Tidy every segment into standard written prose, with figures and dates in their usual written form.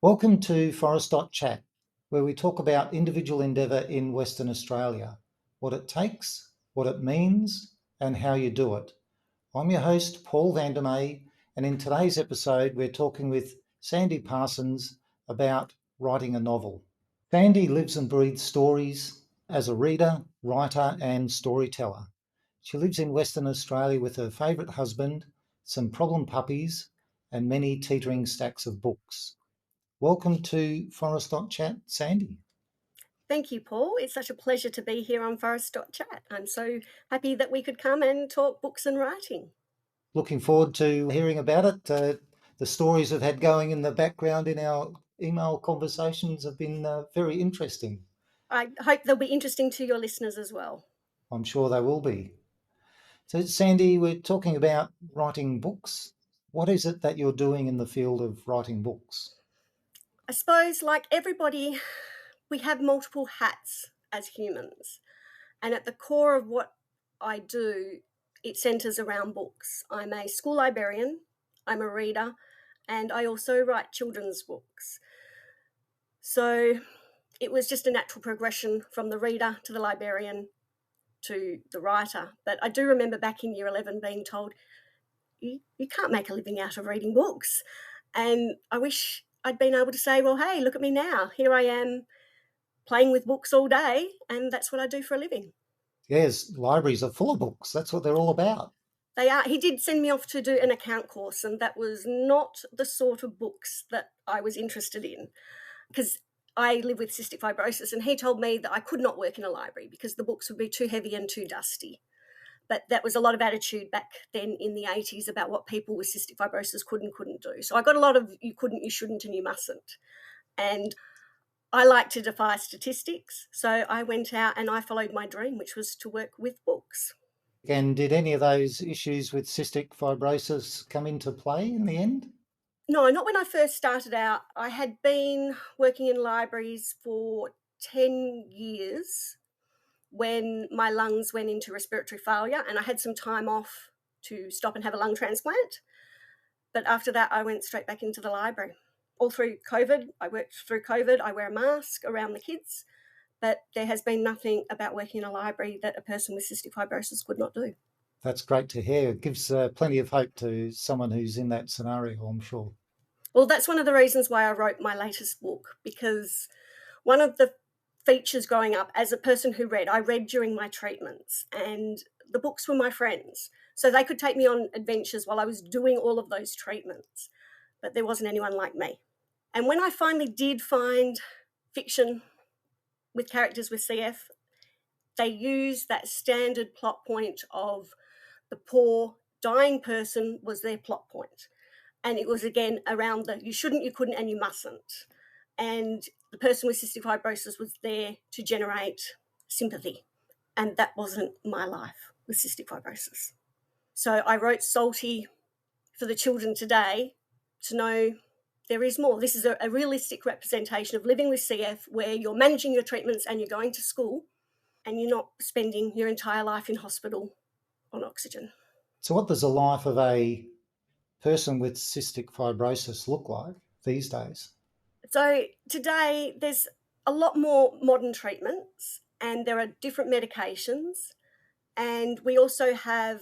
Welcome to Forest Chat, where we talk about individual endeavour in Western Australia, what it takes, what it means, and how you do it. I'm your host, Paul Vandermeer, and in today's episode, we're talking with Sandi Parsons about writing a novel. Sandi lives and breathes stories as a reader, writer, and storyteller. She lives in Western Australia with her favourite husband, some problem puppies, and many teetering stacks of books. Welcome to Forest Chat, Sandi. Thank you, Paul. It's such a pleasure to be here on Forest Chat. I'm so happy that we could come and talk books and writing. Looking forward to hearing about it. The stories we've had going in the background in our email conversations have been very interesting. I hope they'll be interesting to your listeners as well. I'm sure they will be. So, Sandi, we're talking about writing books. What is it that you're doing in the field of writing books? I suppose, like everybody, we have multiple hats as humans. And at the core of what I do, it centres around books. I'm a school librarian, I'm a reader, and I also write children's books. So it was just a natural progression from the reader to the librarian to the writer. But I do remember back in year 11 being told, you can't make a living out of reading books. And I wish I'd been able to say, well, hey, look at me now. Here I am playing with books all day, and that's what I do for a living. Yes, libraries are full of books. That's what they're all about. They are. He did send me off to do an account course, and that was not the sort of books that I was interested in, because I live with cystic fibrosis, and he told me that I could not work in a library because the books would be too heavy and too dusty. But that was a lot of attitude back then in the 80s about what people with cystic fibrosis could and couldn't do. So I got a lot of you couldn't, you shouldn't, and you mustn't. And I like to defy statistics. So I went out and I followed my dream, which was to work with books. And did any of those issues with cystic fibrosis come into play in the end? No, not when I first started out. I had been working in libraries for 10 years when my lungs went into respiratory failure, and I had some time off to stop and have a lung transplant. But after that, I went straight back into the library. All through COVID, I worked through COVID. I wear a mask around the kids, but there has been nothing about working in a library that a person with cystic fibrosis could not do. That's great to hear. It gives plenty of hope to someone who's in that scenario, I'm sure. Well, that's one of the reasons why I wrote my latest book, because one of the features growing up as a person who read, I read during my treatments, and the books were my friends. So they could take me on adventures while I was doing all of those treatments, but there wasn't anyone like me. And when I finally did find fiction with characters with CF, they used that standard plot point of the poor dying person was their plot point. And it was, again, around the you shouldn't, you couldn't, and you mustn't. And the person with cystic fibrosis was there to generate sympathy. And that wasn't my life with cystic fibrosis. So I wrote Salty for the children today to know there is more. This is a realistic representation of living with CF, where you're managing your treatments and you're going to school and you're not spending your entire life in hospital on oxygen. So what does the life of a person with cystic fibrosis look like these days? So today there's a lot more modern treatments, and there are different medications, and we also have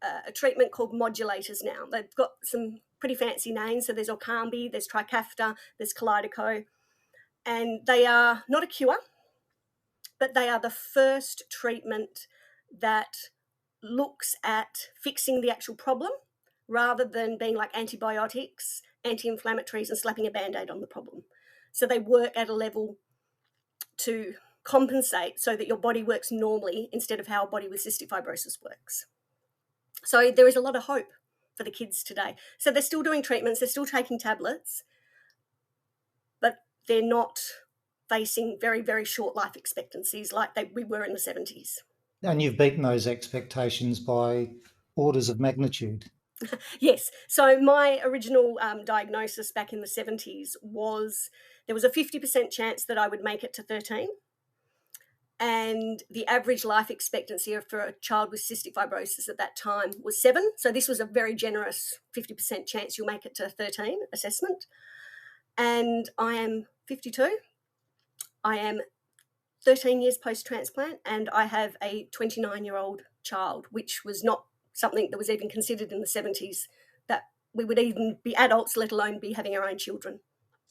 a treatment called modulators now. They've got some pretty fancy names. So there's Orkambi, there's Trikafta, there's Kalydeco, and they are not a cure, but they are the first treatment that looks at fixing the actual problem rather than being like antibiotics, anti-inflammatories, and slapping a Band-Aid on the problem. So they work at a level to compensate so that your body works normally instead of how a body with cystic fibrosis works. So there is a lot of hope for the kids today. So they're still doing treatments, they're still taking tablets, but they're not facing very, very short life expectancies like we were in the 70s. And you've beaten those expectations by orders of magnitude. Yes. So my original diagnosis back in the 70s was there was a 50% chance that I would make it to 13. And the average life expectancy for a child with cystic fibrosis at that time was 7. So this was a very generous 50% chance you'll make it to 13 assessment. and I am 52. I am 13 years post-transplant, and I have a 29-year-old child, which was not something that was even considered in the 70s, that we would even be adults, let alone be having our own children.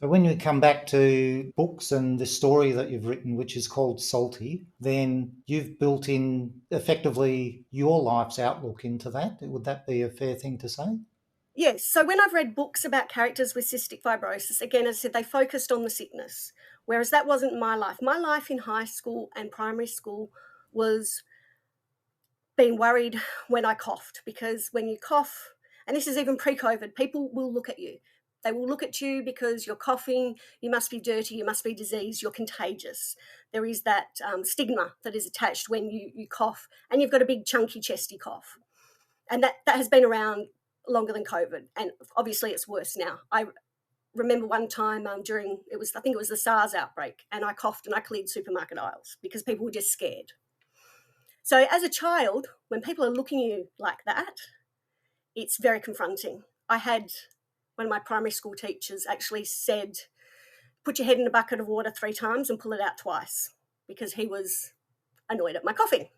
So when you come back to books and the story that you've written, which is called Salty, then you've built in effectively your life's outlook into that. Would that be a fair thing to say? Yes, so when I've read books about characters with cystic fibrosis, again, as I said, they focused on the sickness, whereas that wasn't my life. My life in high school and primary school was being worried when I coughed, because when you cough, and this is even pre-COVID, people will look at you. They will look at you because you're coughing, you must be dirty, you must be diseased, you're contagious. There is that stigma that is attached when you cough and you've got a big chunky chesty cough. And that has been around longer than COVID, and obviously it's worse now. I remember one time I think it was the SARS outbreak, and I coughed and I cleared supermarket aisles because people were just scared. So as a child, when people are looking at you like that, it's very confronting. I had one of my primary school teachers actually said, put your head in a bucket of water 3 times and pull it out twice, because he was annoyed at my coughing.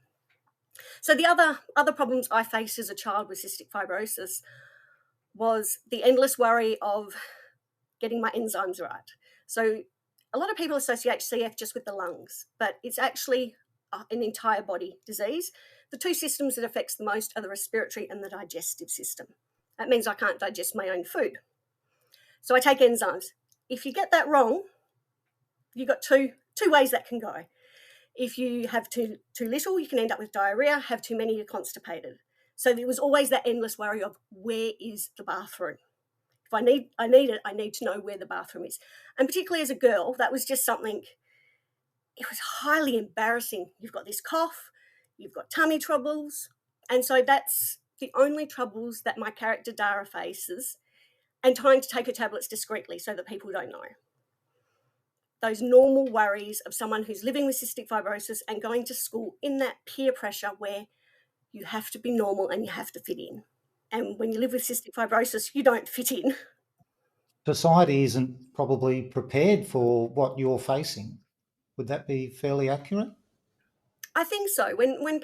So the other problems I faced as a child with cystic fibrosis was the endless worry of getting my enzymes right. So a lot of people associate CF just with the lungs, but it's actually an entire body disease. The 2 systems that affects the most are the respiratory and the digestive system. That means I can't digest my own food. So I take enzymes. If you get that wrong, you've got two ways that can go. If you have too little, you can end up with diarrhea. Have too many, you're constipated. So there was always that endless worry of, where is the bathroom? If I need it, I need to know where the bathroom is. And particularly as a girl, that was just something, it was highly embarrassing. You've got this cough, you've got tummy troubles. And so that's the only troubles that my character Dara faces, and trying to take her tablets discreetly so that people don't know. Those normal worries of someone who's living with cystic fibrosis and going to school in that peer pressure where you have to be normal and you have to fit in. And when you live with cystic fibrosis, you don't fit in. Society isn't probably prepared for what you're facing. Would that be fairly accurate? I think so. When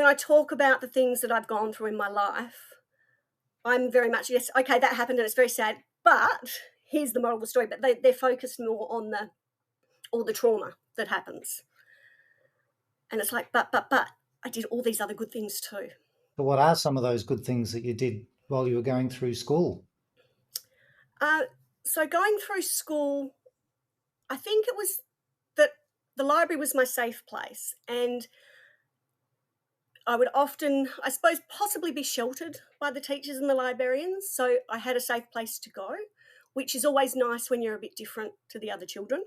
I talk about the things that I've gone through in my life, I'm very much, yes, okay, that happened and it's very sad, but here's the moral of the story. But they're focused more on all the trauma that happens. And it's like, but I did all these other good things too. So what are some of those good things that you did while you were going through school? So going through school, I think it was that the library was my safe place, and I would often, I suppose, possibly be sheltered by the teachers and the librarians. So I had a safe place to go, which is always nice when you're a bit different to the other children.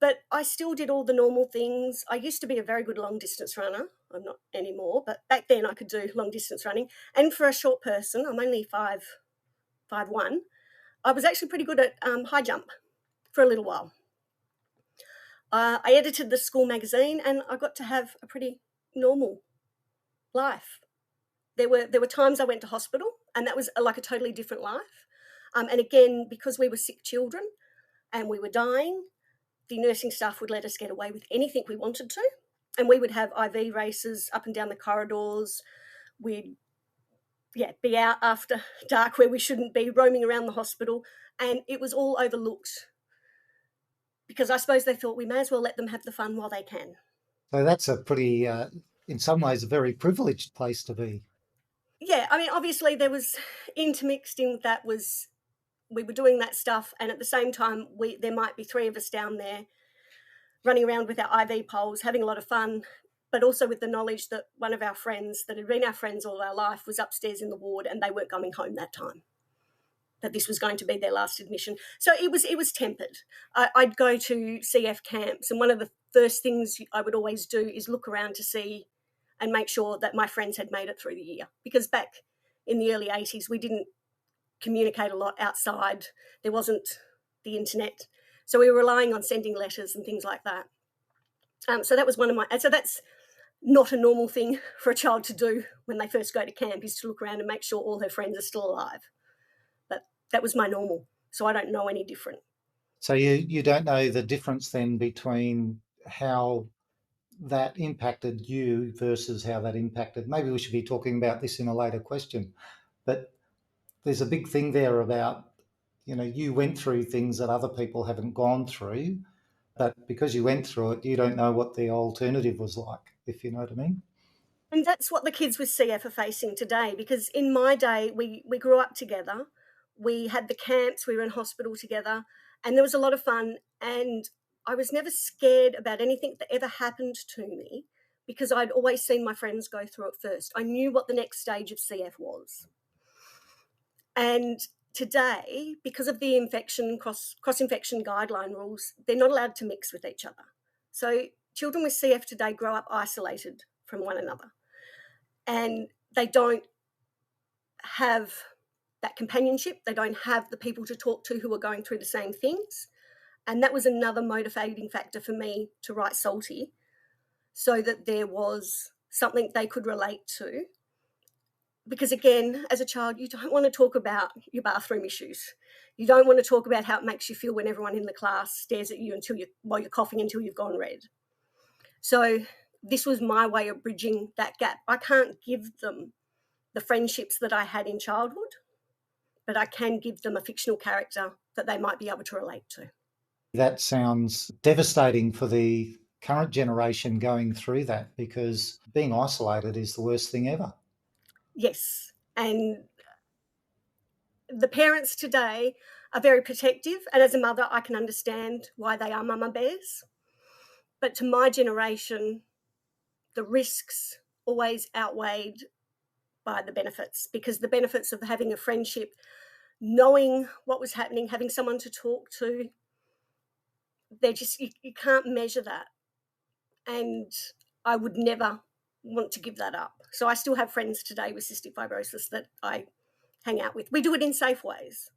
But I still did all the normal things. I used to be a very good long distance runner. I'm not anymore, but back then I could do long distance running. And for a short person, I'm only 5'1", I was actually pretty good at high jump for a little while. I edited the school magazine, and I got to have a pretty normal life. There were times I went to hospital, and that was like a totally different life. And again, because we were sick children and we were dying, the nursing staff would let us get away with anything we wanted to. And we would have IV races up and down the corridors. We'd be out after dark where we shouldn't be, roaming around the hospital. And it was all overlooked, because I suppose they thought we may as well let them have the fun while they can. So that's a pretty, in some ways, a very privileged place to be. Yeah, I mean, obviously there was intermixed in that was, we were doing that stuff, and at the same time there might be 3 of us down there running around with our IV poles, having a lot of fun, but also with the knowledge that one of our friends that had been our friends all our life was upstairs in the ward, and they weren't coming home that time, that this was going to be their last admission. So it was tempered. I'd go to CF camps, and one of the first things I would always do is look around to see and make sure that my friends had made it through the year, because back in the early 80s, we didn't communicate a lot outside. There wasn't the internet. So we were relying on sending letters and things like that. So that was so that's not a normal thing for a child to do when they first go to camp, is to look around and make sure all her friends are still alive. But that was my normal. So I don't know any different. So you don't know the difference then between how that impacted you versus how that impacted. Maybe we should be talking about this in a later question, but there's a big thing there about, you went through things that other people haven't gone through, but because you went through it, you don't know what the alternative was like, if you know what I mean. And that's what the kids with CF are facing today, because in my day, we grew up together. We had the camps, we were in hospital together, and there was a lot of fun. And I was never scared about anything that ever happened to me because I'd always seen my friends go through it first. I knew what the next stage of CF was. And today, because of the cross-infection guideline rules, they're not allowed to mix with each other. So children with CF today grow up isolated from one another, and they don't have that companionship. They don't have the people to talk to who are going through the same things. And that was another motivating factor for me to write Salty, so that there was something they could relate to. Because again, as a child, you don't want to talk about your bathroom issues. You don't want to talk about how it makes you feel when everyone in the class stares at you while you're coughing until you've gone red. So this was my way of bridging that gap. I can't give them the friendships that I had in childhood, but I can give them a fictional character that they might be able to relate to. That sounds devastating for the current generation going through that, because being isolated is the worst thing ever. Yes, and the parents today are very protective, and as a mother, I can understand why they are mama bears. But to my generation, the risks always outweighed by the benefits, because the benefits of having a friendship, knowing what was happening, having someone to talk to, you can't measure that. And I would never want to give that up. So I still have friends today with cystic fibrosis that I hang out with. We do it in safe ways.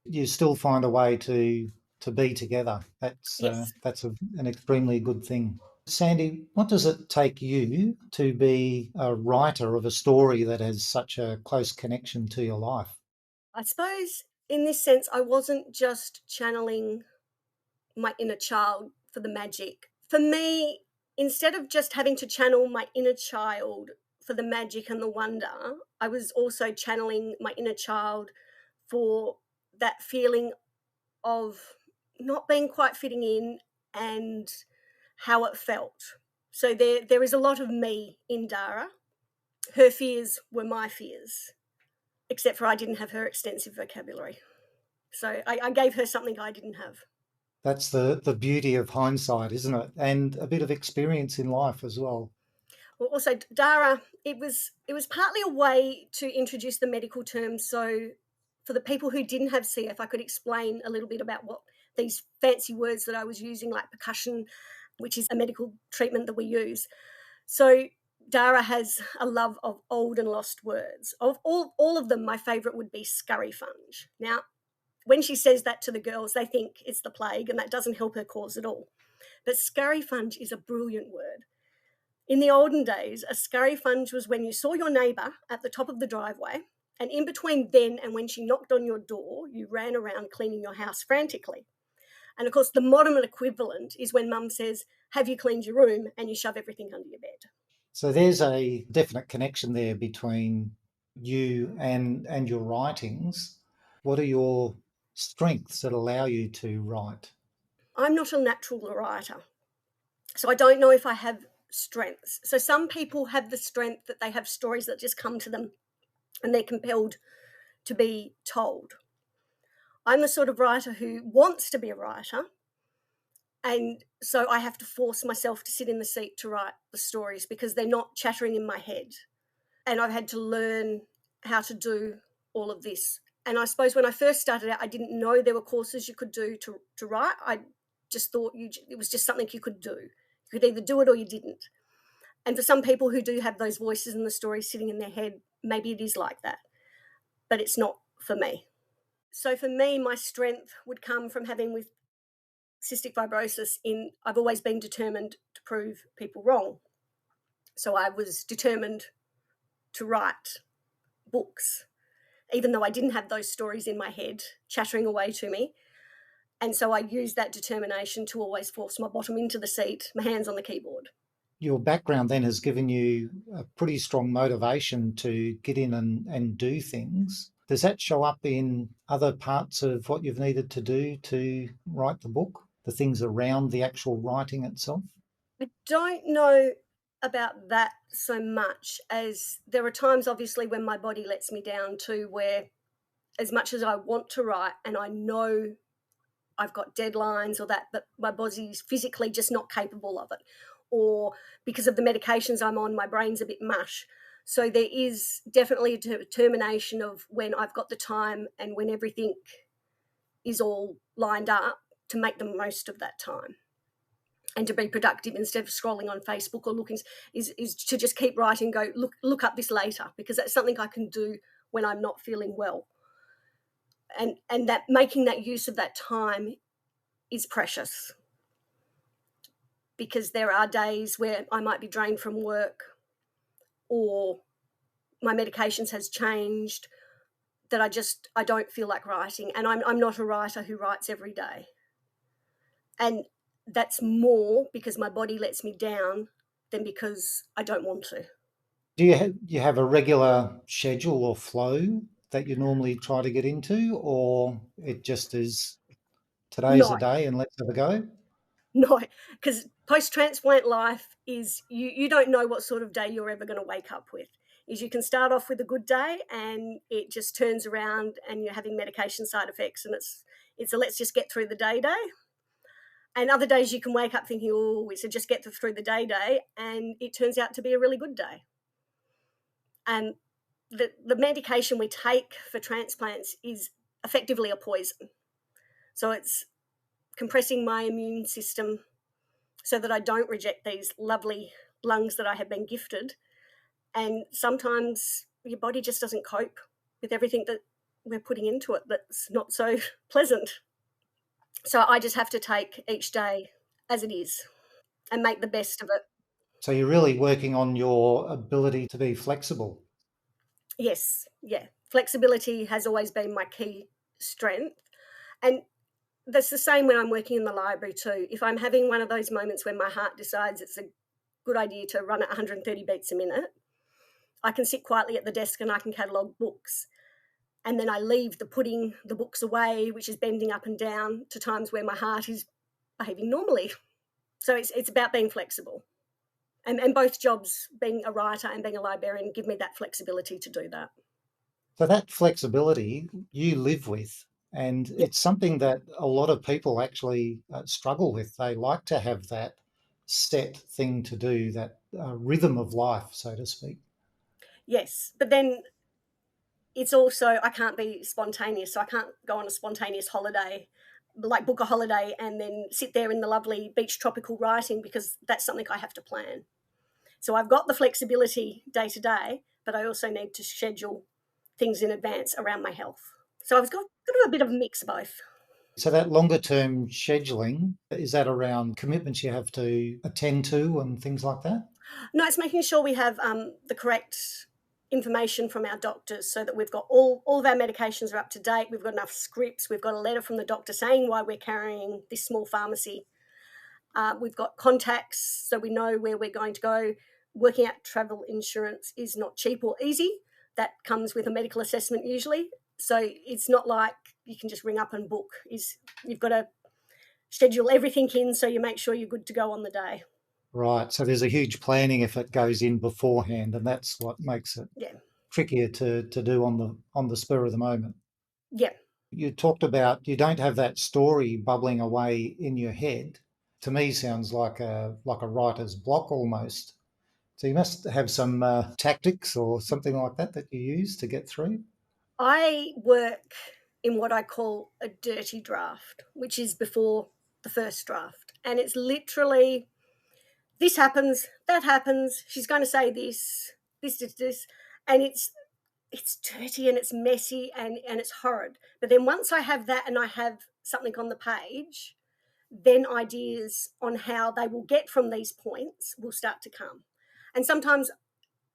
You still find a way to be together. That's Yes. an extremely good thing. Sandi, what does it take you to be a writer of a story that has such a close connection to your life? I suppose in this sense, I wasn't just channeling my inner child for the magic. For me, instead of just having to channel my inner child for the magic and the wonder, I was also channeling my inner child for that feeling of not being quite fitting in and how it felt. So there is a lot of me in Dara. Her fears were my fears, except for I didn't have her extensive vocabulary. So I gave her something I didn't have. That's the beauty of hindsight, isn't it? And a bit of experience in life as well. Well, also Dara, it was partly a way to introduce the medical terms. So for the people who didn't have CF, I could explain a little bit about what these fancy words that I was using, like percussion, which is a medical treatment that we use. So Dara has a love of old and lost words. Of all of them, my favourite would be scurryfunge. Now, when she says that to the girls, they think it's the plague, and that doesn't help her cause at all. But scurryfunge is a brilliant word. In the olden days, a scurryfunge was when you saw your neighbour at the top of the driveway, and in between then and when she knocked on your door, you ran around cleaning your house frantically. And of course, the modern equivalent is when mum says, "Have you cleaned your room?" and you shove everything under your bed. So there's a definite connection there between you and your writings. What are your strengths that allow you to write? I'm not a natural writer, so I don't know if I have strengths. So some people have the strength that they have stories that just come to them and they're compelled to be told. I'm the sort of writer who wants to be a writer, and so I have to force myself to sit in the seat to write the stories because they're not chattering in my head. And I've had to learn how to do all of this. And I suppose when I first started out, I didn't know there were courses you could do to write. I just thought it was just something you could do. You could either do it or you didn't. And for some people who do have those voices in the story sitting in their head, maybe it is like that. But it's not for me. So for me, my strength would come from having with cystic fibrosis I've always been determined to prove people wrong. So I was determined to write books. even though I didn't have those stories in my head chattering away to me. And so I used that determination to always force my bottom into the seat, my hands on the keyboard. Your background then has given you a pretty strong motivation to get in and do things. Does that show up in other parts of what you've needed to do to write the book, the things around the actual writing itself? I don't know about that so much, as there are times, obviously, when my body lets me down too, where as much as I want to write and I know I've got deadlines or that, but my body's physically just not capable of it. Or because of the medications I'm on, my brain's a bit mush. So there is definitely a determination of when I've got the time and when everything is all lined up to make the most of that time and to be productive instead of scrolling on Facebook or looking, is to just keep writing, go, look up this later, because that's something I can do when I'm not feeling well. And that making that use of that time is precious, because there are days where I might be drained from work or my medications has changed, that I don't feel like writing, and I'm not a writer who writes every day. And that's more because my body lets me down than because I don't want to. Do you have a regular schedule or flow that you normally try to get into, or it just is today's a No, day and let's have a go? no, because post-transplant life is, you don't know what sort of day you're ever going to wake up with. Is you can start off with a good day and it just turns around and you're having medication side effects, and it's a let's just get through the day. And other days you can wake up thinking, oh, it's a just get through the day, and it turns out to be a really good day. And the medication we take for transplants is effectively a poison. So it's compressing my immune system so that I don't reject these lovely lungs that I have been gifted. And sometimes your body just doesn't cope with everything that we're putting into it that's not so pleasant. So I just have to take each day as it is and make the best of it. So you're really working on your ability to be flexible. Yes, yeah. Flexibility has always been my key strength. And that's the same when I'm working in the library too. If I'm having one of those moments when my heart decides it's a good idea to run at 130 beats a minute, I can sit quietly at the desk and I can catalogue books. And then I leave putting the books away, which is bending up and down, to times where my heart is behaving normally. So it's about being flexible. And both jobs, being a writer and being a librarian, give me that flexibility to do that. So that flexibility you live with, and Yep. it's something that a lot of people actually struggle with. They like to have that set thing to do, that rhythm of life, so to speak. Yes. But then it's also, I can't be spontaneous. So I can't go on a spontaneous holiday, like book a holiday and then sit there in the lovely beach tropical writing, because that's something I have to plan. So I've got the flexibility day to day, but I also need to schedule things in advance around my health. So I've got a bit of a mix of both. So that longer term scheduling, is that around commitments you have to attend to and things like that? No, it's making sure we have the correct information from our doctors, so that we've got all of our medications are up to date. We've got enough scripts. We've got a letter from the doctor saying why we're carrying this small pharmacy. We've got contacts, so we know where we're going to go. Working out travel insurance is not cheap or easy. That comes with a medical assessment usually. So it's not like you can just ring up and book. You've got to schedule everything in so you make sure you're good to go on the day. Right. So there's a huge planning effort goes in beforehand, and that's what makes it Yeah. trickier to do on the spur of the moment. Yeah. You talked about you don't have that story bubbling away in your head. To me, sounds like a writer's block almost. So you must have some tactics or something like that that you use to get through. I work in what I call a dirty draft, which is before the first draft. And it's literally, this happens, that happens, she's going to say this. And it's dirty and it's messy and it's horrid. But then once I have that and I have something on the page, then ideas on how they will get from these points will start to come. And sometimes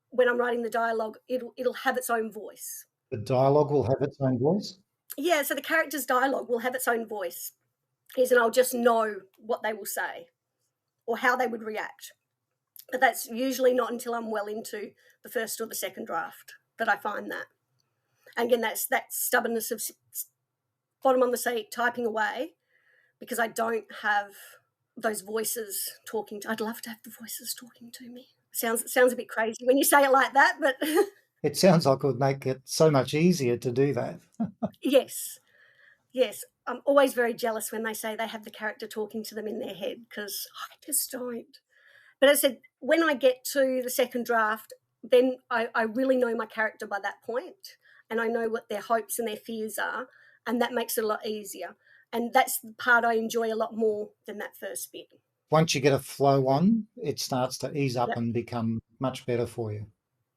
when I'm writing the dialogue, it'll have its own voice. The dialogue will have its own voice. Yeah, so the character's dialogue will have its own voice. And I'll just know what they will say or how they would react. But that's usually not until I'm well into the first or the second draft that I find that. And again, that's that stubbornness of bottom on the seat, typing away, because I don't have those voices talking to. I'd love to have the voices talking to me. Sounds a bit crazy when you say it like that, but It sounds like it would make it so much easier to do that. yes, yes. I'm always very jealous when they say they have the character talking to them in their head because I just don't. But as I said, when I get to the second draft, then I really know my character by that point, and I know what their hopes and their fears are, and that makes it a lot easier. And that's the part I enjoy a lot more than that first bit. Once you get a flow on, it starts to ease up Yep. and become much better for you.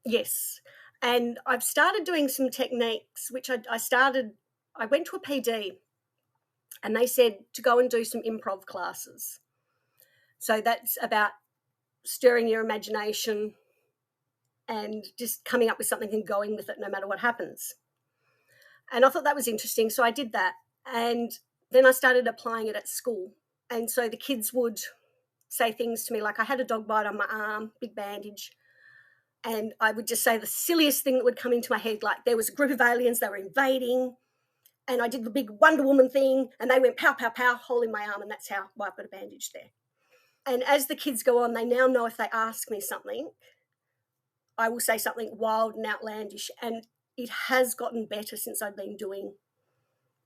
Yes. And I've started doing some techniques, which I went to a PD and they said to go and do some improv classes. So that's about stirring your imagination and just coming up with something and going with it no matter what happens. And I thought that was interesting. So I did that. And then I started applying it at school. And so the kids would say things to me like, I had a dog bite on my arm, big bandage. And I would just say the silliest thing that would come into my head, like there was a group of aliens, they were invading. And I did the big Wonder Woman thing and they went pow, pow, pow, hole in my arm. And that's why I've got a bandage there. And as the kids go on, they now know if they ask me something, I will say something wild and outlandish. And it has gotten better since I've been doing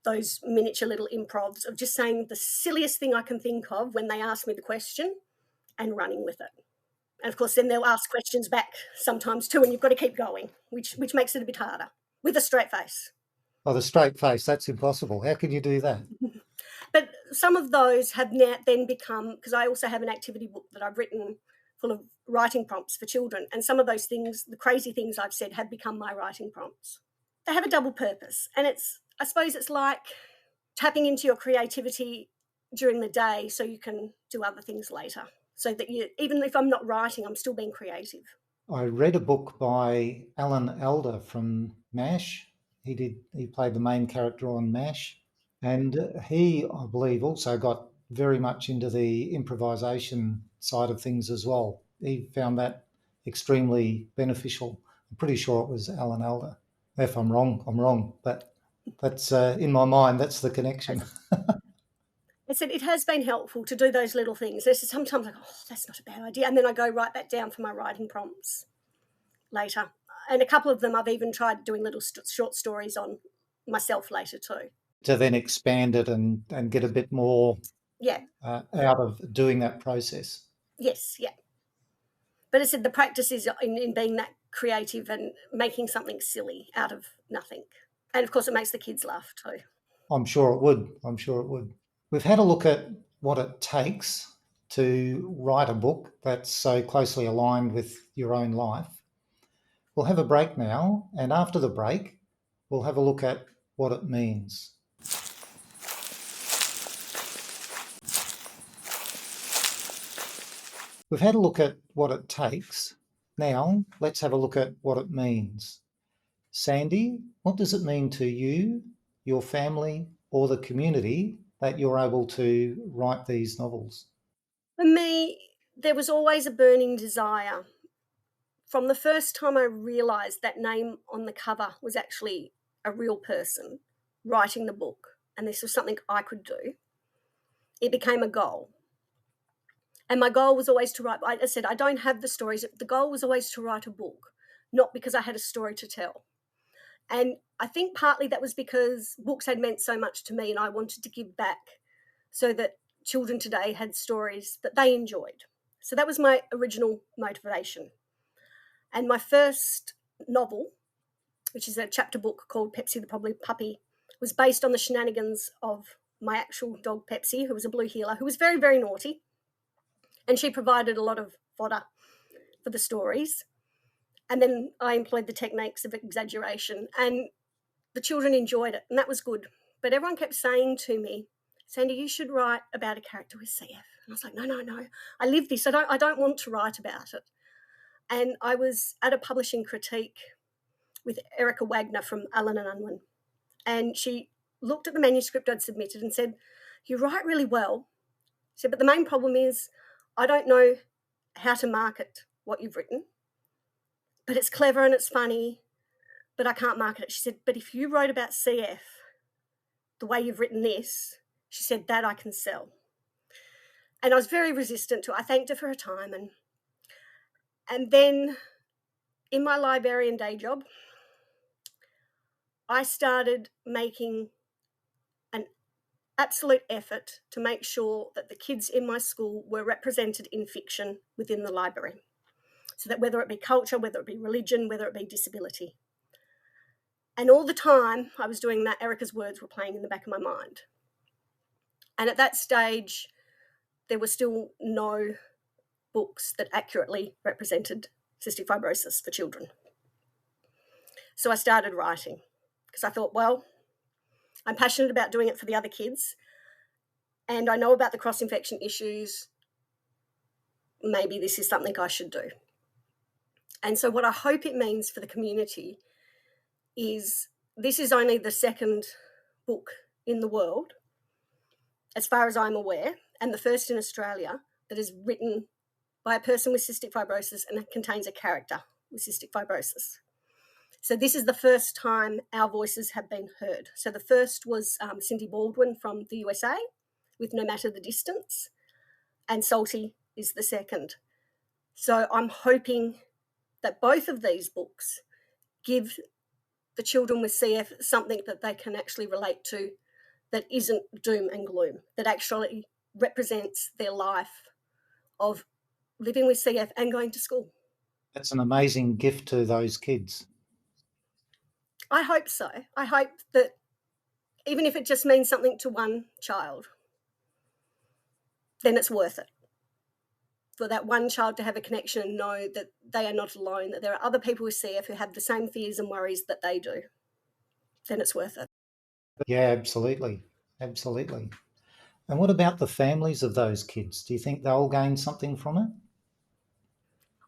those miniature little improvs of just saying the silliest thing I can think of when they ask me the question and running with it. And of course, then they'll ask questions back sometimes too, and you've got to keep going, which makes it a bit harder with a straight face. Oh, the straight face, that's impossible. How can you do that? But some of those have now then become, because I also have an activity book that I've written full of writing prompts for children. And some of those things, the crazy things I've said, have become my writing prompts. They have a double purpose. And I suppose it's like tapping into your creativity during the day so you can do other things later. So that even if I'm not writing, I'm still being creative. I read a book by Alan Alda from MASH. He played the main character on MASH. And he, I believe, also got very much into the improvisation side of things as well. He found that extremely beneficial. I'm pretty sure it was Alan Alda. If I'm wrong, I'm wrong. But that's in my mind, that's the connection. I said it has been helpful to do those little things. There's sometimes like, oh, that's not a bad idea. And then I go write that down for my writing prompts later. And a couple of them I've even tried doing little short stories on myself later too. To then expand it and get a bit more out of doing that process. Yes, yeah. But I said the practice is in being that creative and making something silly out of nothing. And of course it makes the kids laugh too. I'm sure it would. We've had a look at what it takes to write a book that's so closely aligned with your own life. We'll have a break now, and after the break, we'll have a look at what it means. We've had a look at what it takes. Now, let's have a look at what it means. Sandi, what does it mean to you, your family, or the community that you're able to write these novels? For me, there was always a burning desire. From the first time I realised that name on the cover was actually a real person writing the book, and this was something I could do, it became a goal. And my goal was always to write. I said, I don't have the stories. The goal was always to write a book, not because I had a story to tell. And I think partly that was because books had meant so much to me and I wanted to give back so that children today had stories that they enjoyed. So that was my original motivation. And my first novel, which is a chapter book called Pepsi the Probably Puppy, was based on the shenanigans of my actual dog Pepsi, who was a blue heeler, who was very, very naughty. And she provided a lot of fodder for the stories. And then I employed the techniques of exaggeration and the children enjoyed it, and that was good. But everyone kept saying to me, Sandi, you should write about a character with CF. And I was like, no, I live this. I don't want to write about it. And I was at a publishing critique with Erica Wagner from Allen and Unwin. And she looked at the manuscript I'd submitted and said, "You write really well." She said, "But the main problem is I don't know how to market what you've written, but it's clever and it's funny, but I can't market it." She said, "But if you wrote about CF the way you've written this," she said, "that I can sell." And I was very resistant to it. I thanked her for her time. And then in my librarian day job, I started making an absolute effort to make sure that the kids in my school were represented in fiction within the library. So that whether it be culture, whether it be religion, whether it be disability. And all the time I was doing that, Erica's words were playing in the back of my mind. And at that stage, there were still no books that accurately represented cystic fibrosis for children. So I started writing because I thought, well, I'm passionate about doing it for the other kids, and I know about the cross-infection issues. Maybe this is something I should do. And so what I hope it means for the community is this is only the second book in the world, as far as I'm aware, and the first in Australia that is written by a person with cystic fibrosis and it contains a character with cystic fibrosis. So this is the first time our voices have been heard. So the first was Cindy Baldwin from the USA with No Matter the Distance, and Salty is the second. So I'm hoping that both of these books give the children with CF something that they can actually relate to, that isn't doom and gloom, that actually represents their life of living with CF and going to school. That's an amazing gift to those kids. I hope so. I hope that even if it just means something to one child, then it's worth it. For that one child to have a connection and know that they are not alone, that there are other people with CF who have the same fears and worries that they do, then it's worth it. Yeah, absolutely. Absolutely. And what about the families of those kids? Do you think they'll gain something from it?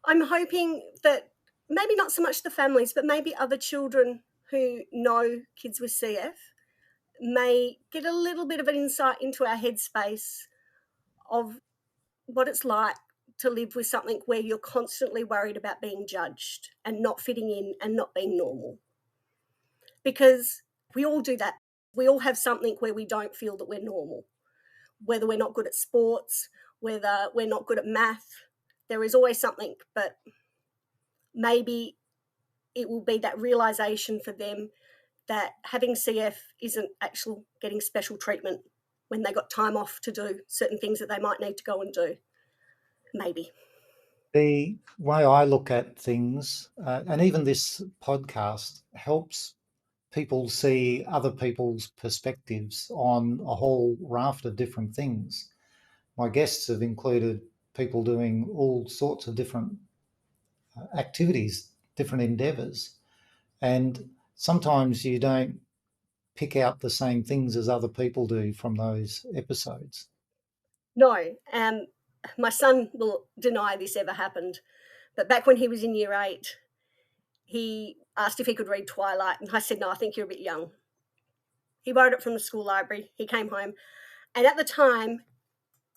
I'm hoping that maybe not so much the families, but maybe other children who know kids with CF may get a little bit of an insight into our headspace of what it's like to live with something where you're constantly worried about being judged and not fitting in and not being normal. Because we all do that. We all have something where we don't feel that we're normal, whether we're not good at sports, whether we're not good at math. There is always something, but maybe it will be that realisation for them that having CF isn't actually getting special treatment when they got time off to do certain things that they might need to go and do. Maybe. The way I look at things, and even this podcast, helps people see other people's perspectives on a whole raft of different things. My guests have included people doing all sorts of different activities, different endeavours, and sometimes you don't pick out the same things as other people do from those episodes. No, my son will deny this ever happened, but back when he was in year 8, he asked if he could read Twilight, and I said, no, I think you're a bit young. He borrowed it from the school library. He came home, and at the time,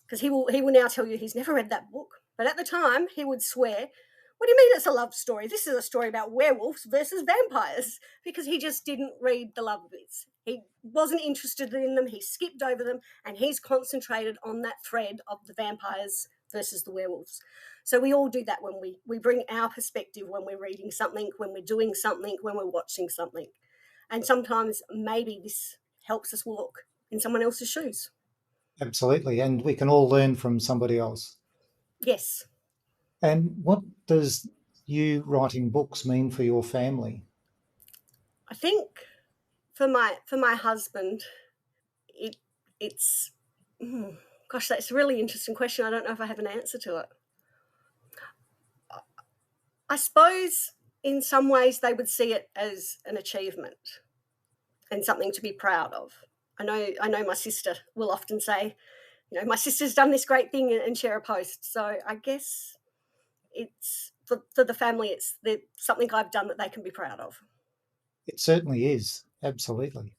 because he will now tell you he's never read that book, but at the time he would swear, "What do you mean it's a love story? This is a story about werewolves versus vampires," because he just didn't read the love bits. He wasn't interested in them. He skipped over them, and he's concentrated on that thread of the vampires versus the werewolves. So we all do that when we bring our perspective when we're reading something, when we're doing something, when we're watching something. And sometimes maybe this helps us walk in someone else's shoes. Absolutely, and we can all learn from somebody else. Yes. And what does you writing books mean for your family? I think for my husband, it's gosh, that's a really interesting question. I don't know if I have an answer to it. I suppose in some ways they would see it as an achievement and something to be proud of. I know my sister will often say, my sister's done this great thing and share a post. So I guess it's for the family, it's something I've done that they can be proud of. It certainly is. Absolutely.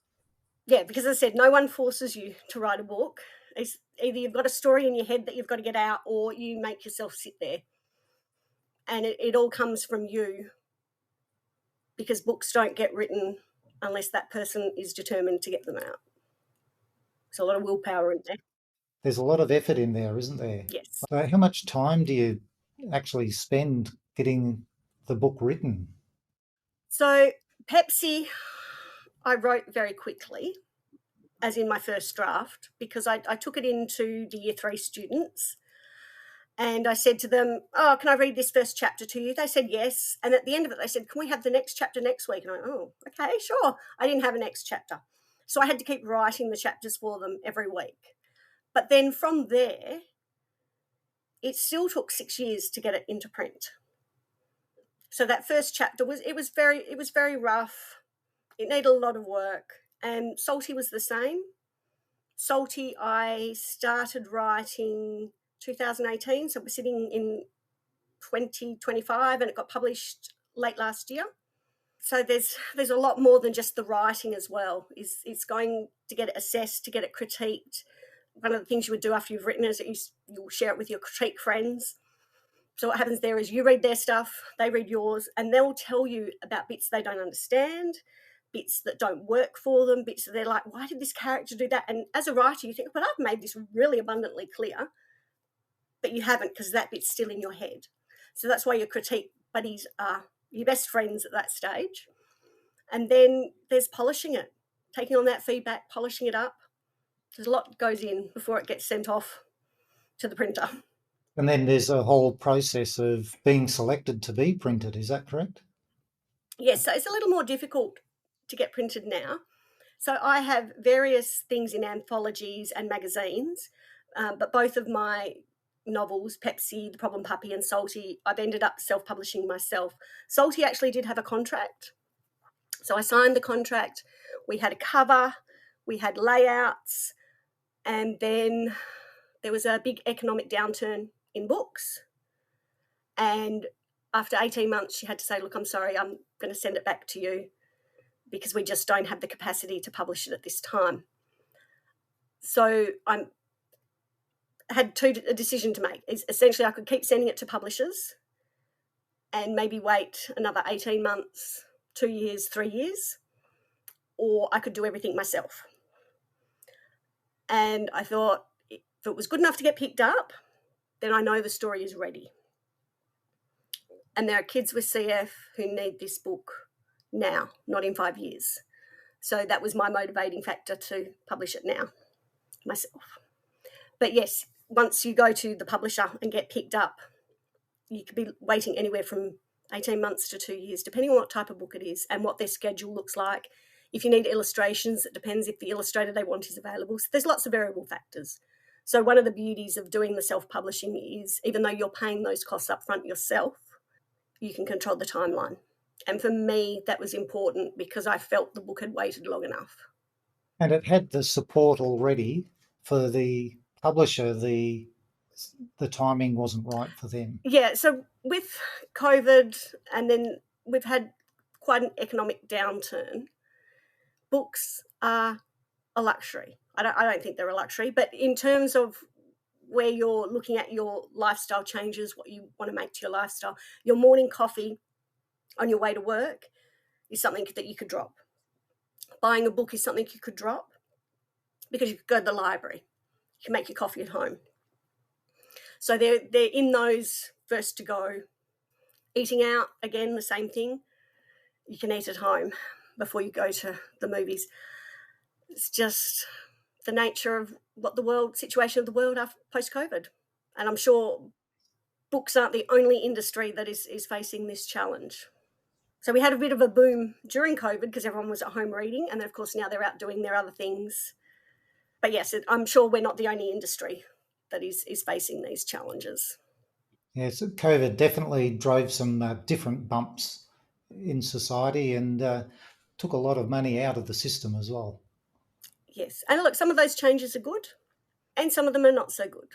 Yeah, because as I said, no one forces you to write a book. It's either you've got a story in your head that you've got to get out, or you make yourself sit there. And it all comes from you, because books don't get written unless that person is determined to get them out. There's a lot of willpower in there. There's a lot of effort in there, isn't there? Yes. So how much time do you actually spend getting the book written? So Pepsi, I wrote very quickly, as in my first draft, because I took it into the year 3 students. And I said to them, "Oh, can I read this first chapter to you?" They said yes. And at the end of it, they said, "Can we have the next chapter next week?" And I went, "Oh, okay, sure." I didn't have a next chapter. So I had to keep writing the chapters for them every week. But then from there, it still took 6 years to get it into print. So that first chapter was very rough. It needed a lot of work. And Salty was the same. Salty, I started writing 2018, so we're sitting in 2025, and it got published late last year. So there's a lot more than just the writing as well. It's going to get it assessed, to get it critiqued. One of the things you would do after you've written is that you'll share it with your critique friends. So what happens there is you read their stuff, they read yours, and they'll tell you about bits they don't understand, bits that don't work for them, bits that they're like, why did this character do that? And as a writer, you think, but I've made this really abundantly clear, but you haven't, because that bit's still in your head. So that's why your critique buddies are your best friends at that stage. And then there's polishing it, taking on that feedback, polishing it up. There's a lot goes in before it gets sent off to the printer. And then there's a whole process of being selected to be printed. Is that correct? Yes, so it's a little more difficult to get printed now. So I have various things in anthologies and magazines, but both of my novels, Pepsi, The Problem Puppy, and Salty, I've ended up self-publishing myself. Salty actually did have a contract. So I signed the contract. We had a cover, we had layouts, and then there was a big economic downturn in books. And after 18 months, she had to say, look, I'm sorry, I'm going to send it back to you because we just don't have the capacity to publish it at this time. So I had a decision to make. Essentially, I could keep sending it to publishers and maybe wait another 18 months, 2 years, 3 years, or I could do everything myself. And I thought, if it was good enough to get picked up, then I know the story is ready. And there are kids with CF who need this book now, not in 5 years. So that was my motivating factor to publish it now myself. But yes, once you go to the publisher and get picked up, you could be waiting anywhere from 18 months to 2 years, depending on what type of book it is and what their schedule looks like. If you need illustrations, it depends if the illustrator they want is available. So there's lots of variable factors. So one of the beauties of doing the self-publishing is, even though you're paying those costs up front yourself, you can control the timeline. And for me, that was important because I felt the book had waited long enough. And it had the support already for the publisher. The timing wasn't right for them. Yeah, so with COVID, and then we've had quite an economic downturn, books are a luxury. I don't think they're a luxury, but in terms of where you're looking at your lifestyle changes, what you want to make to your lifestyle, your morning coffee on your way to work is something that you could drop. Buying a book is something you could drop because you could go to the library. You can make your coffee at home. So they're in those first to go. Eating out, again, the same thing. You can eat at home before you go to the movies. It's just the nature of what the situation of the world after post-COVID. And I'm sure books aren't the only industry that is facing this challenge. So we had a bit of a boom during COVID because everyone was at home reading, and then of course now they're out doing their other things. But yes, I'm sure we're not the only industry that is facing these challenges. Yes, COVID definitely drove some different bumps in society and took a lot of money out of the system as well. Yes, and look, some of those changes are good and some of them are not so good.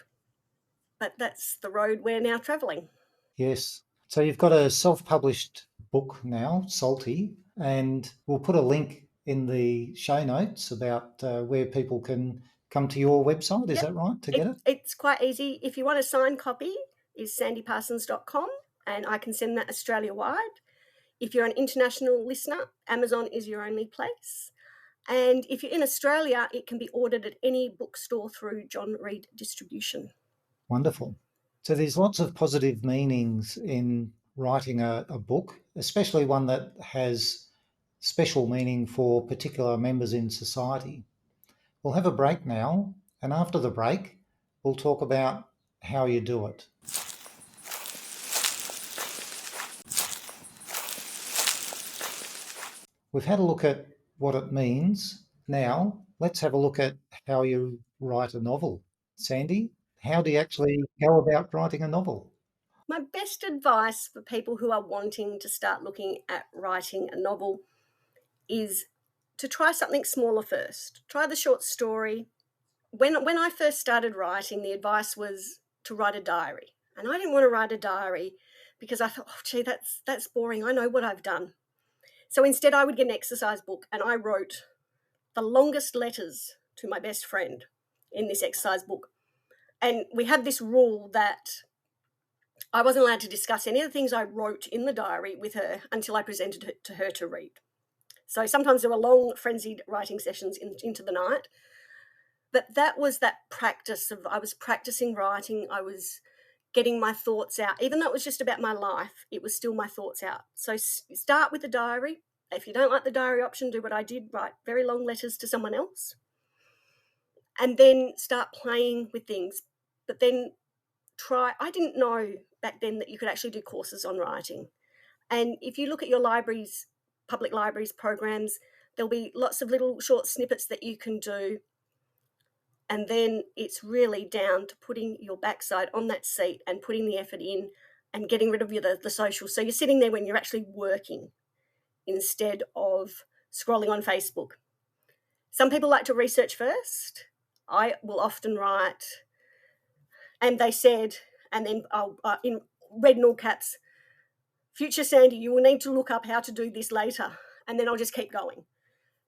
But that's the road we're now travelling. Yes. So you've got a self-published book now, Salty. And we'll put a link in the show notes about where people can come to your website. Is Yep. that right, to get it? It's quite easy. If you want a signed copy, is sandyparsons.com, and I can send that Australia-wide. If you're an international listener, Amazon is your only place. And if you're in Australia, it can be ordered at any bookstore through John Reed Distribution. Wonderful. So there's lots of positive meanings in writing a book, especially one that has special meaning for particular members in society. We'll have a break now, and after the break, we'll talk about how you do it. We've had a look at what it means. Now, let's have a look at how you write a novel. Sandi, how do you actually go about writing a novel? My best advice for people who are wanting to start looking at writing a novel is to try something smaller first. Try the short story. When I first started writing, the advice was to write a diary. And I didn't want to write a diary because I thought, oh, gee, that's boring. I know what I've done. So instead, I would get an exercise book, and I wrote the longest letters to my best friend in this exercise book. And we had this rule that I wasn't allowed to discuss any of the things I wrote in the diary with her until I presented it to her to read. So sometimes there were long, frenzied writing sessions into the night. But that was that practice of, I was practicing writing. I was getting my thoughts out. Even though it was just about my life, it was still my thoughts out. So start with the diary. If you don't like the diary option, do what I did, write very long letters to someone else. And then start playing with things. But then I didn't know back then that you could actually do courses on writing. And if you look at your libraries, public libraries programs, there'll be lots of little short snippets that you can do. And then it's really down to putting your backside on that seat and putting the effort in and getting rid of the social. So you're sitting there when you're actually working instead of scrolling on Facebook. Some people like to research first. I will often write, and they said, and then I'll, in red and all caps, future Sandi, you will need to look up how to do this later. And then I'll just keep going.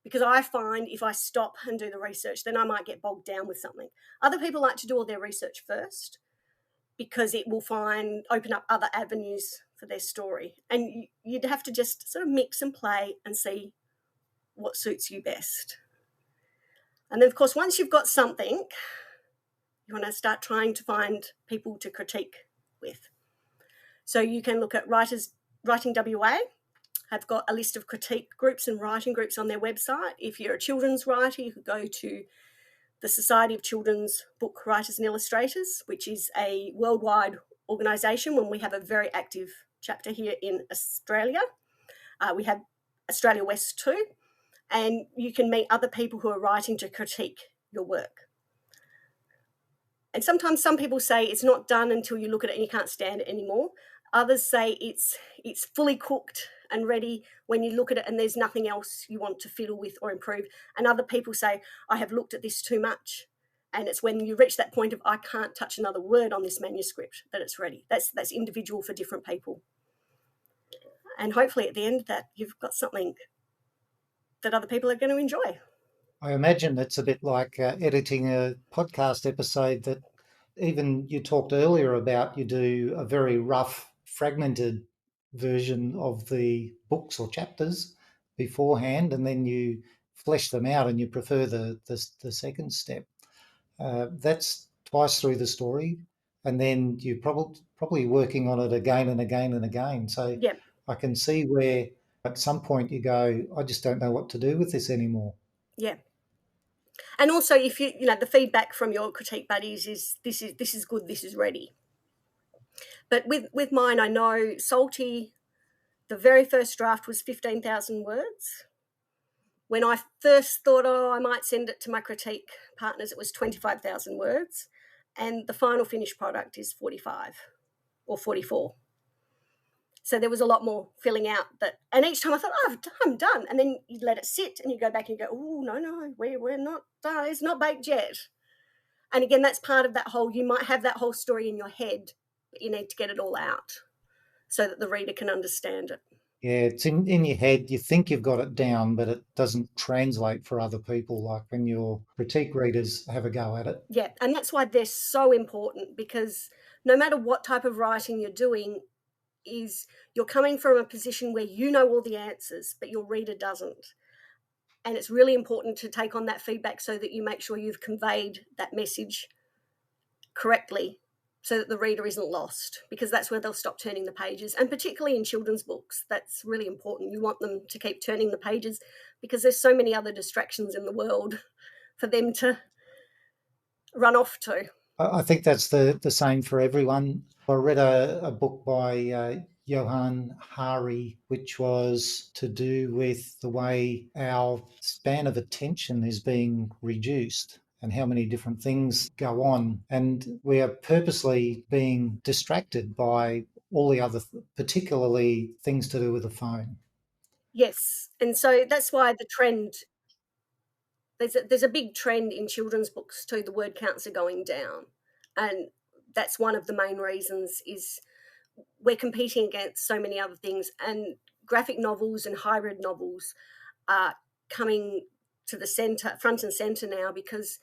Because I find if I stop and do the research, then I might get bogged down with something. Other people like to do all their research first because it will open up other avenues for their story. And you'd have to just sort of mix and play and see what suits you best. And then, of course, once you've got something, you want to start trying to find people to critique with. So you can look at Writing WA. Have got a list of critique groups and writing groups on their website. If you're a children's writer, you could go to the Society of Children's Book Writers and Illustrators, which is a worldwide organisation when we have a very active chapter here in Australia. We have Australia West too, and you can meet other people who are writing to critique your work. And sometimes some people say it's not done until you look at it and you can't stand it anymore. Others say it's fully cooked and ready when you look at it and there's nothing else you want to fiddle with or improve. And other people say, I have looked at this too much. And it's when you reach that point of, I can't touch another word on this manuscript, that it's ready. That's individual for different people. And hopefully at the end of that, you've got something that other people are going to enjoy. I imagine it's a bit like editing a podcast episode that even you talked earlier about. You do a very rough, fragmented version of the books or chapters beforehand, and then you flesh them out and you prefer the second step. That's twice through the story, and then you're probably working on it again and again and again. So Yeah. I can see where at some point you go, I just don't know what to do with this anymore. Yeah. And also, if the feedback from your critique buddies is this is good, this is ready. But with mine, I know Salty, the very first draft was 15,000 words. When I first thought, I might send it to my critique partners, it was 25,000 words. And the final finished product is 45 or 44. So there was a lot more filling out. And each time I thought, I'm done. And then you let it sit and you go back and you go, oh, no, we're not done. It's not baked yet. And again, that's part of that you might have that whole story in your head, but you need to get it all out so that the reader can understand it. Yeah, it's in your head. You think you've got it down, but it doesn't translate for other people. Like when your critique readers have a go at it. Yeah, and that's why they're so important, because no matter what type of writing you're doing, is you're coming from a position where you know all the answers, but your reader doesn't. And it's really important to take on that feedback so that you make sure you've conveyed that message correctly so that the reader isn't lost, because that's where they'll stop turning the pages. And particularly in children's books, that's really important. You want them to keep turning the pages because there's so many other distractions in the world for them to run off to. I think that's the same for everyone. I read a book by Johann Hari, which was to do with the way our span of attention is being reduced and how many different things go on. And we are purposely being distracted by all the other, particularly things to do with the phone. Yes, and so that's why the trend, there's a big trend in children's books too. The word counts are going down, and that's one of the main reasons. Is we're competing against so many other things, and graphic novels and hybrid novels are coming to the center, front and center now, because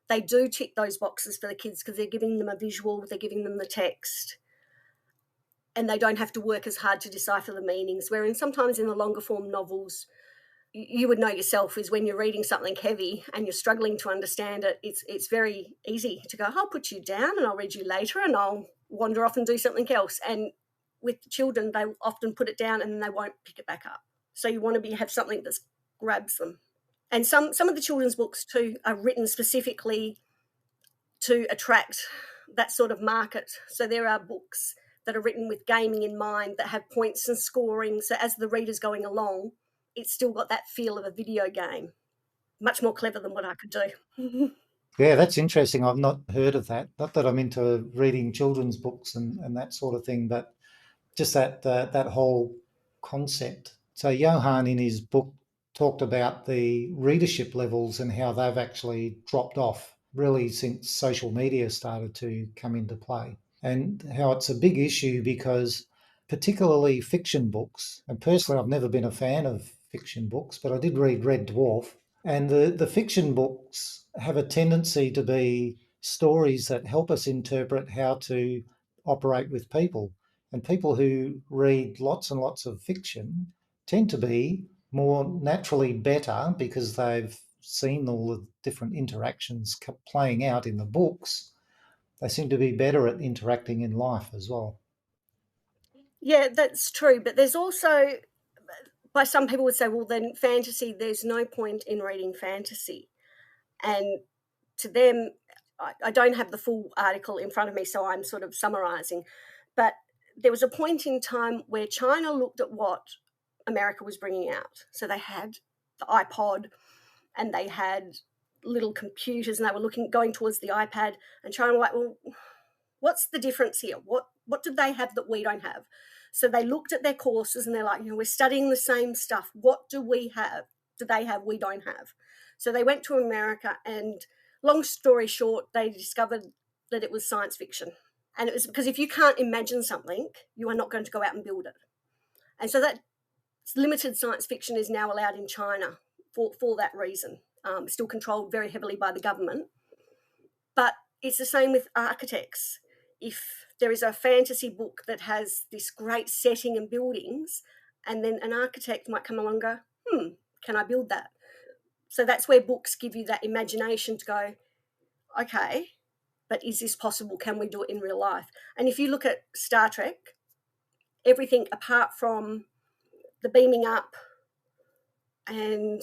they do tick those boxes for the kids, because they're giving them a visual, they're giving them the text, and they don't have to work as hard to decipher the meanings. Whereas sometimes in the longer form novels, you would know yourself, is when you're reading something heavy and you're struggling to understand it, it's very easy to go, I'll put you down and I'll read you later and I'll wander off and do something else. And with children, they often put it down and they won't pick it back up. So you want to have something that grabs them. And some of the children's books too are written specifically to attract that sort of market. So there are books that are written with gaming in mind, that have points and scoring. So as the reader's going along, it's still got that feel of a video game. Much more clever than what I could do. Yeah, that's interesting. I've not heard of that. Not that I'm into reading children's books and that sort of thing, but just that whole concept. So Johann in his book talked about the readership levels and how they've actually dropped off really since social media started to come into play, and how it's a big issue because particularly fiction books, and personally I've never been a fan of fiction books, but I did read Red Dwarf, and the fiction books have a tendency to be stories that help us interpret how to operate with people. And people who read lots and lots of fiction tend to be more naturally better because they've seen all the different interactions playing out in the books. They seem to be better at interacting in life as well. Yeah, that's true. But there's also, by some people would say, well, then fantasy, there's no point in reading fantasy. And to them, I don't have the full article in front of me, so I'm sort of summarising. But there was a point in time where China looked at what America was bringing out. So they had the iPod and they had little computers, and they were going towards the iPad, and China were like, well, what's the difference here? What do they have that we don't have? So they looked at their courses and they're like, we're studying the same stuff. What do we have? Do they have? We don't have. So they went to America, and long story short, they discovered that it was science fiction. And it was because if you can't imagine something, you are not going to go out and build it. And so that limited science fiction is now allowed in China for that reason. Still controlled very heavily by the government. But it's the same with architects. If there is a fantasy book that has this great setting and buildings, and then an architect might come along and go, can I build that? So that's where books give you that imagination to go, okay, but is this possible? Can we do it in real life? And if you look at Star Trek, everything apart from the beaming up and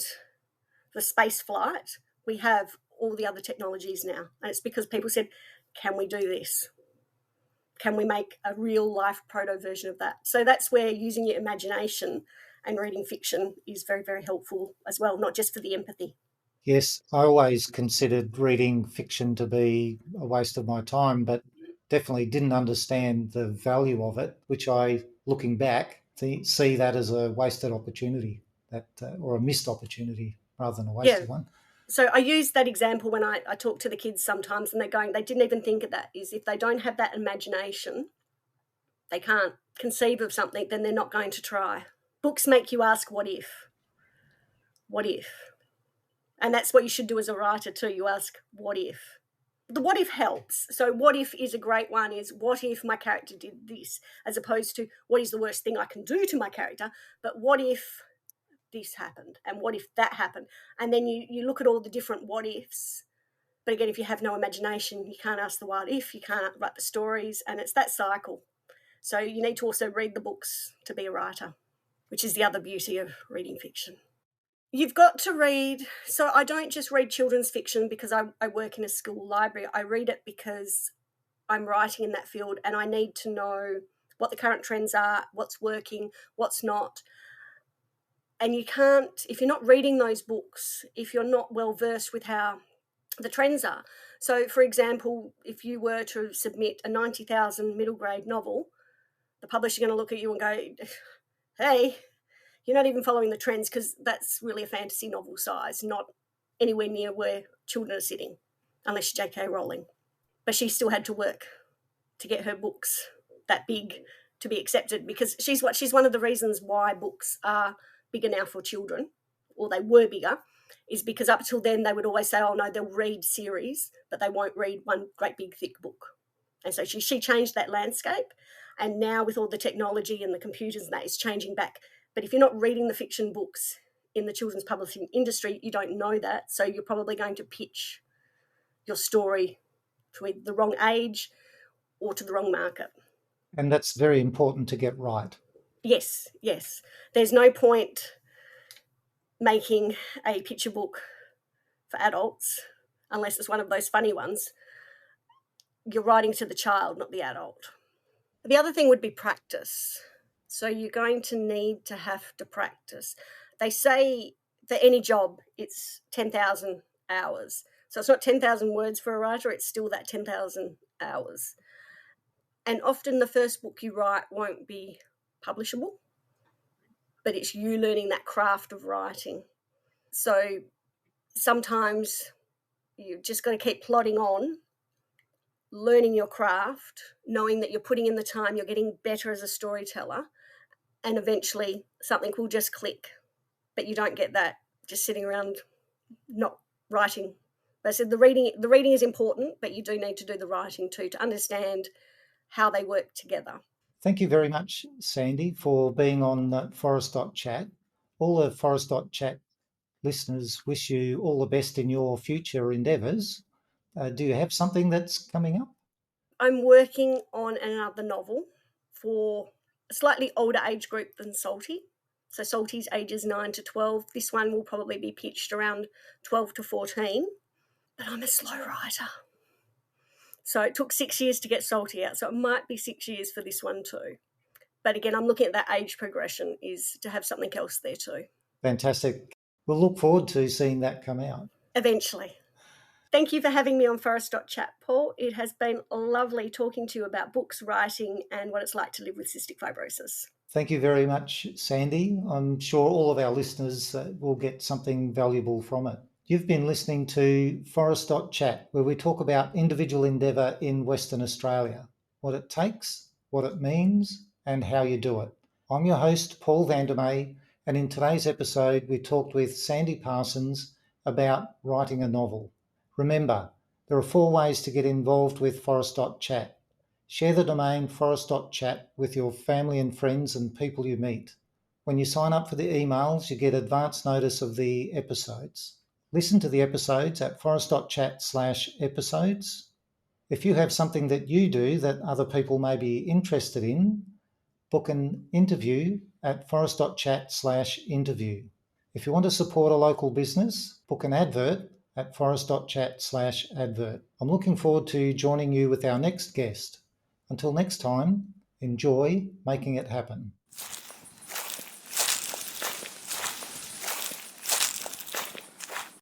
the space flight, we have all the other technologies now. And it's because people said, can we do this? Can we make a real life proto version of that? So that's where using your imagination and reading fiction is very, very helpful as well, not just for the empathy. Yes, I always considered reading fiction to be a waste of my time, but definitely didn't understand the value of it, which I, looking back, see that as a wasted opportunity, or a missed opportunity rather than a Yeah. wasted one. So I use that example when I talk to the kids sometimes, and they didn't even think of that, is if they don't have that imagination, they can't conceive of something, then they're not going to try. Books make you ask, what if? What if? And that's what you should do as a writer too. You ask, what if? The what if helps. So what if is a great one, is what if my character did this, as opposed to what is the worst thing I can do to my character, but what if this happened and what if that happened? And then you look at all the different what ifs. But again, if you have no imagination, you can't ask the what if, you can't write the stories, and it's that cycle. So you need to also read the books to be a writer, which is the other beauty of reading fiction. You've got to read. So I don't just read children's fiction because I work in a school library. I read it because I'm writing in that field and I need to know what the current trends are, what's working, what's not. And you can't, if you're not reading those books, if you're not well versed with how the trends are. So, for example, if you were to submit a 90,000 middle grade novel, the publisher's going to look at you and go, hey, you're not even following the trends, because that's really a fantasy novel size, not anywhere near where children are sitting, unless you're J.K. Rowling. But she still had to work to get her books that big to be accepted, because she's one of the reasons why books are bigger now for children, or they were bigger, is because up till then they would always say, oh no, they'll read series, but they won't read one great big thick book. And so she changed that landscape. And now with all the technology and the computers and that, is changing back. But if you're not reading the fiction books in the children's publishing industry, you don't know that. So you're probably going to pitch your story to either the wrong age or to the wrong market. And that's very important to get right. Yes. There's no point making a picture book for adults unless it's one of those funny ones. You're writing to the child, not the adult. The other thing would be practice. So you're going to need to have to practice. They say for any job, it's 10,000 hours. So it's not 10,000 words for a writer, it's still that 10,000 hours. And often the first book you write won't be publishable, but it's you learning that craft of writing. So sometimes you've just got to keep plodding on, learning your craft, knowing that you're putting in the time, you're getting better as a storyteller, and eventually something will just click. But you don't get that just sitting around not writing. But I said the reading is important, but you do need to do the writing too, to understand how they work together. Thank you very much, Sandi, for being on Forest.chat. All the Forest.chat listeners wish you all the best in your future endeavours. Do you have something that's coming up? I'm working on another novel for a slightly older age group than Salty. So Salty's ages 9 to 12. This one will probably be pitched around 12 to 14. But I'm a slow writer. So it took 6 years to get Salty out. So it might be 6 years for this one too. But again, I'm looking at that age progression, is to have something else there too. Fantastic. We'll look forward to seeing that come out. Eventually. Thank you for having me on Forest.chat, Paul. It has been lovely talking to you about books, writing, and what it's like to live with cystic fibrosis. Thank you very much, Sandi. I'm sure all of our listeners will get something valuable from it. You've been listening to Forest.chat, where we talk about individual endeavour in Western Australia, what it takes, what it means, and how you do it. I'm your host, Paul Vandermeer, and in today's episode, we talked with Sandi Parsons about writing a novel. Remember, there are 4 ways to get involved with Forest.chat. Share the domain forest.chat with your family and friends and people you meet. When you sign up for the emails, you get advance notice of the episodes. Listen to the episodes at forest.chat/episodes. If you have something that you do that other people may be interested in, book an interview at forest.chat/interview. If you want to support a local business, book an advert at forest.chat/advert. I'm looking forward to joining you with our next guest. Until next time, enjoy making it happen.